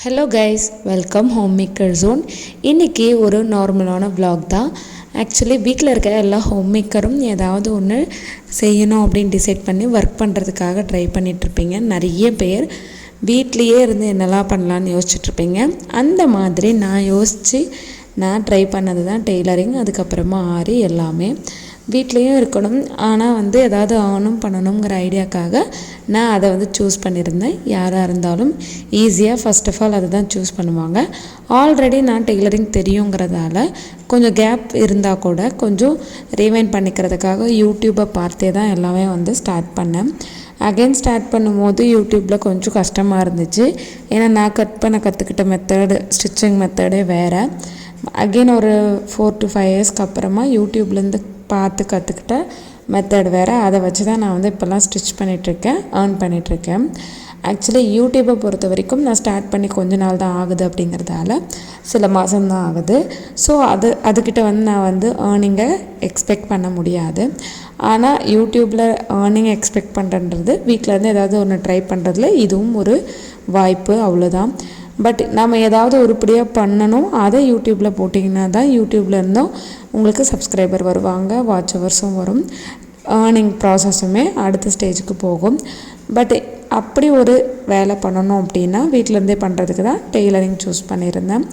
Hello guys, welcome homemaker zone. இன்றைக்கி ஒரு நார்மலான vlog தான். ஆக்சுவலி வீட்டில் இருக்க எல்லா ஹோம் மேக்கரும் ஏதாவது ஒன்று செய்யணும் அப்படின்னு டிசைட் பண்ணி ஒர்க் பண்ணுறதுக்காக ட்ரை பண்ணிகிட்ருப்பீங்க. நிறைய பேர் வீட்லேயே இருந்து என்னெல்லாம் பண்ணலான்னு யோசிச்சுட்ருப்பீங்க. அந்த மாதிரி நான் ட்ரை பண்ணது தான் டெய்லரிங், அதுக்கப்புறமா ஆரி எல்லாமே. வீட்லேயும் இருக்கணும், ஆனால் ஏதாவது ஆனும் பண்ணணுங்கிற ஐடியாக்காக நான் அதை சூஸ் பண்ணியிருந்தேன். யாராக இருந்தாலும் ஈஸியாக ஃபஸ்ட் ஆஃப் ஆல் அதை தான் சூஸ் பண்ணுவாங்க. ஆல்ரெடி நான் டெய்லரிங் தெரியுங்கிறதால கொஞ்சம் கேப் இருந்தால் கூட கொஞ்சம் ரிவைண்ட் பண்ணிக்கிறதுக்காக யூடியூப்பை பார்த்தே தான் எல்லாமே ஸ்டார்ட் பண்ணேன். அகைன் ஸ்டார்ட் பண்ணும்போது யூடியூப்பில் கொஞ்சம் கஷ்டமாக இருந்துச்சு. ஏன்னா நான் கற்றுக்கிட்ட மெத்தடு, ஸ்டிச்சிங் மெத்தடே வேறு. அகெயின் ஒரு 4 to 5 இயர்ஸ்க்கு அப்புறமா யூடியூப்லேருந்து பார்த்து கற்றுக்கிட்ட மெத்தட் வேறு. அதை வச்சு தான் நான் இப்போல்லாம் ஸ்டிச் பண்ணிகிட்ருக்கேன், ஏர்ன் பண்ணிகிட்ருக்கேன். ஆக்சுவலி யூடியூப்பை பொறுத்த வரைக்கும் நான் ஸ்டார்ட் பண்ணி கொஞ்ச நாள் தான் ஆகுது, அப்படிங்கிறதால சில மாதம்தான் ஆகுது. ஸோ அதுக்கிட்ட நான் ஏர்னிங்கை எக்ஸ்பெக்ட் பண்ண முடியாது. ஆனால் யூடியூப்பில் ஏர்னிங் எக்ஸ்பெக்ட் பண்ணுறது வீட்டிலேருந்து ஏதாவது ஒன்று ட்ரை பண்ணுறதுல இதுவும் ஒரு வாய்ப்பு, அவ்வளோதான். பட் நம்ம ஏதாவது உருப்படியாக பண்ணணும், அதை யூடியூப்பில் போட்டிங்கன்னா தான் யூடியூப்பில் இருந்தும் உங்களுக்கு சப்ஸ்கிரைபர் வருவாங்க, வாட்ச் ஹவர்ஸும் வரும், ஏர்னிங் ப்ராசஸுமே அடுத்த ஸ்டேஜுக்கு போகும். பட் அப்படி ஒரு வேலை பண்ணணும் அப்படின்னா வீட்டிலேருந்தே பண்ணுறதுக்கு தான் டெய்லரிங் சூஸ் பண்ணியிருந்தேன்.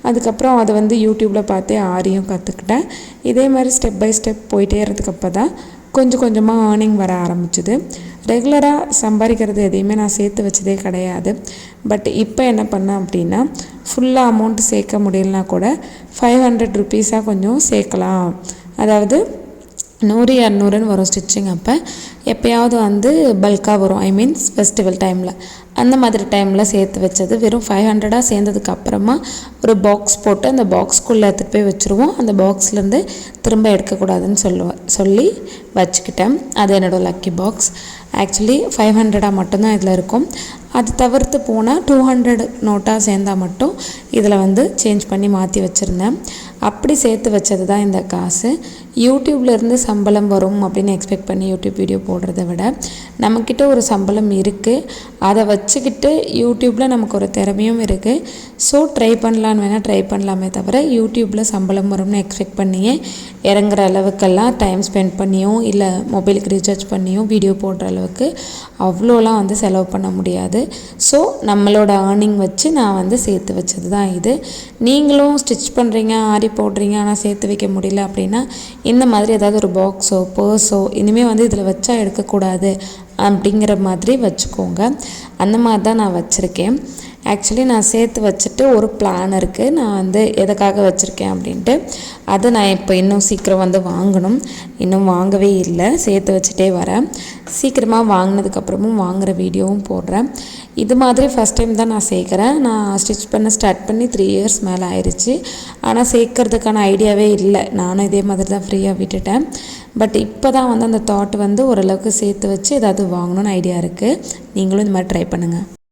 அதுக்கப்புறம் அதை யூடியூப்பில் பார்த்தே ஆரியும் கற்றுக்கிட்டேன். இதே மாதிரி ஸ்டெப் பை ஸ்டெப் போயிட்டே இருந்ததுக்கப்போ தான் கொஞ்சம் கொஞ்சமாக ஏர்னிங் வர ஆரம்பிச்சுது. ரெகுலராக சம்பாதிக்கிறது எதையுமே நான் சேர்த்து வச்சதே கிடையாது. பட் இப்போ என்ன பண்ணேன் அப்படின்னா, ஃபுல்லாக அமௌண்ட் சேர்க்க முடியலனா கூட 500 ருபீஸாக கொஞ்சம் சேர்க்கலாம். அதாவது 100-200ன்னு வரும் ஸ்டிச்சிங். அப்போ எப்போயாவது பல்காக வரும், ஐ மீன்ஸ் ஃபெஸ்டிவல் டைமில், அந்த மாதிரி டைமில் சேர்த்து வச்சது வெறும் 500 சேர்ந்ததுக்கு அப்புறமா ஒரு பாக்ஸ் போட்டு அந்த பாக்ஸ்க்குள்ளே எடுத்துகிட்டு போய் வச்சுருவோம். அந்த பாக்ஸ்லேருந்து திரும்ப எடுக்கக்கூடாதுன்னு சொல்லி வச்சுக்கிட்டேன். அது என்னோடய லக்கி பாக்ஸ். ஆக்சுவலி 500 மட்டும்தான் இதில் இருக்கும். அது தவிர்த்து போனால் 200 நோட்டாக சேர்ந்தால் மட்டும் இதில் சேஞ்ச் பண்ணி மாற்றி வச்சுருந்தேன். அப்படி சேர்த்து வச்சது தான் இந்த காசு. யூடியூப்லேருந்து சம்பளம் வரும் அப்படின்னு எக்ஸ்பெக்ட் பண்ணி யூடியூப் வீடியோ போடுறத விட நம்மக்கிட்ட ஒரு சம்பளம் இருக்குது, அதை வச்சுக்கிட்டு யூடியூப்பில் நமக்கு ஒரு திறமையும் இருக்குது. ஸோ ட்ரை பண்ணலான்னு வேணால் ட்ரை பண்ணலாமே தவிர யூடியூப்பில் சம்பளம் வரும்னு எக்ஸ்பெக்ட் பண்ணியே இறங்குற அளவுக்கெல்லாம் டைம் ஸ்பெண்ட் பண்ணியும் இல்லை மொபைலுக்கு ரீசார்ஜ் பண்ணியும் வீடியோ போடுற அளவுக்கு அவ்வளோலாம் செலவு பண்ண முடியாது. ஸோ நம்மளோட ஏர்னிங் வச்சு நான் சேர்த்து வச்சது தான் இது. நீங்களும் ஸ்டிச் பண்ணுறீங்க, ஆரி போடுறீங்க, ஆனால் சேர்த்து வைக்க முடியல அப்படின்னா இந்த மாதிரி ஏதாவது ஒரு பாக்ஸோ பர்ஸோ இனிமேல் இதில் வச்சா எடுக்கக்கூடாது அப்படிங்கிற மாதிரி வச்சுக்கோங்க. அந்த மாதிரி தான் நான் வச்சுருக்கேன். ஆக்சுவலி நான் சேர்த்து வச்சுட்டு ஒரு பிளான் இருக்குது. நான் எதுக்காக வச்சுருக்கேன் அப்படின்ட்டு அதை நான் இப்போ இன்னும் சீக்கிரம் வாங்கணும். இன்னும் வாங்கவே இல்லை, சேர்த்து வச்சுட்டே வரேன். சீக்கிரமாக வாங்கினதுக்கப்புறமும் வாங்குகிற வீடியோவும் போடுறேன். இது மாதிரி ஃபஸ்ட் டைம் தான் நான் சேர்க்குறேன். நான் ஸ்டிச் பண்ண ஸ்டார்ட் பண்ணி 3 இயர்ஸ் மேலே ஆயிடுச்சு. ஆனால் சேர்க்கறதுக்கான ஐடியாவே இல்லை. நானும் இதே மாதிரி தான் ஃப்ரீயாக விட்டுட்டேன். பட் இப்போ தான் அந்த தாட் ஓரளவுக்கு சேர்த்து வச்சு ஏதாவது வாங்கணும்னு ஐடியா இருக்குது. நீங்களும் இந்த மாதிரி ட்ரை பண்ணுங்கள்.